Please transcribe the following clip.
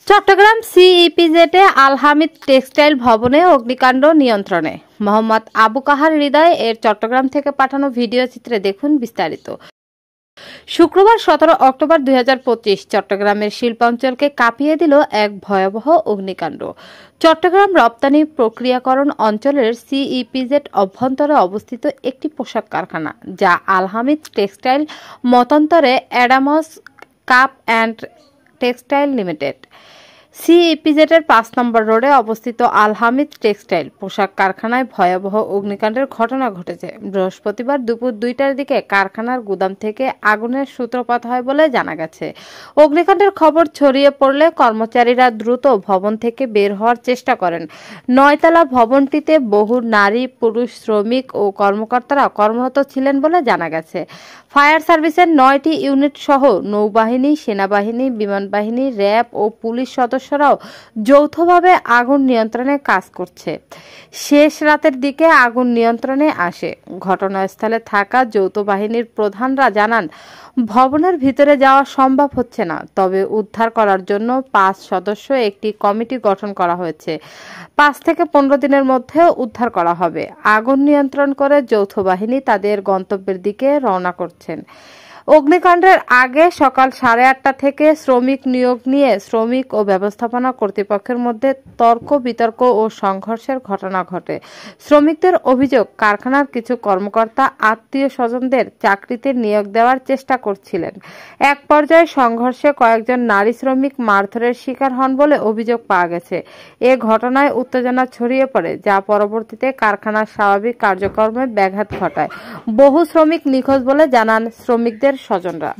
চট্টগ্রাম সিইপিজেডে আল Hamid textile ভবনে অগ্নিকাণ্ড নিয়ন্ত্রণে। মোহাম্মদ আবু কাহার হৃদয় এর চট্টগ্রাম থেকে পাঠানো ভিডিও চিত্রে দেখুন বিস্তারিত। শুক্রবার 17 অক্টোবর 2025 চট্টগ্রামের শিল্পাঞ্চলকে কাঁপিয়ে দিল এক ভয়াবহ অগ্নিকাণ্ড। চট্টগ্রাম রপ্তানি প্রক্রিয়াকরণ অঞ্চলের সিইপিজেড অভ্যন্তরে অবস্থিত একটি পোশাক কারখানা, যা আল হামিদ টেক্সটাইল মতান্তরে Adams cap and textile limited. সিইপিজেডের 5 নম্বর রোডে অবস্থিত আল হামিদ টেক্সটাইল পোশাক কারখানায় ভয়াবহ অগ্নিকাণ্ডের ঘটনা ঘটেছে। বৃহস্পতিবার দুপুর 2টার দিকে কারখানার গুদাম থেকে আগুনের সূত্রপাত হয় বলে জানা গেছে। অগ্নিকাণ্ডের খবর ছড়িয়ে পড়লে কর্মচারীরা দ্রুত ভবন থেকে বের হওয়ার চেষ্টা করেন। 9তলা ভবনটিতে বহু নারী, পুরুষ, শ্রমিক ও কর্মকর্তারা কর্মরত ছিলেন বলে জানা গেছে। ফায়ার সার্ভিসের 9টি ইউনিট সহ নৌবাহিনী, সেনাবাহিনী, বিমান বাহিনী, র্যাব ও পুলিশ সদস্যরাও যৌথভাবে আগুন নিয়ন্ত্রণে কাজ করছে। শেষ রাতের দিকে আগুন নিয়ন্ত্রণে আসে। ঘটনাস্থলে থাকা যৌথ বাহিনীর প্রধানরা জানান, ভবনের ভিতরে যাওয়া সম্ভব হচ্ছে না, তবে উদ্ধার করার জন্য 5 সদস্য একটি কমিটি গঠন করা হয়েছে। 5 থেকে 15 দিনের মধ্যে উদ্ধার করা হবে। আগুন নিয়ন্ত্রণ করে যৌথ বাহিনী তাদের গন্তব্যের দিকে রওনা করছেন। অগ্নিকাণ্ডের আগে সকাল 8:30 থেকে শ্রমিক নিয়োগ নিয়ে শ্রমিক ও ব্যবস্থাপনা কর্তৃপক্ষের মধ্যে তর্ক বিতর্ক ও সংঘর্ষের ঘটনা ঘটে। শ্রমিকদের অভিযোগ, কারখানার কিছু কর্মকর্তা আত্মীয় স্বজনদের চাকরিতে নিয়োগ দেওয়ার চেষ্টা করছিলেন। এক পর্যায়ে সংঘর্ষে কয়েকজন নারী শ্রমিক মারধরের শিকার হন বলে অভিযোগ পাওয়া গেছে। এ ঘটনায় উত্তেজনা ছড়িয়ে পড়ে, যা পরবর্তীতে কারখানার স্বাভাবিক কার্যক্রমে ব্যাঘাত ঘটায়। বহু শ্রমিক নিখোঁজ বলে জানান শ্রমিকদের স্বজনরা।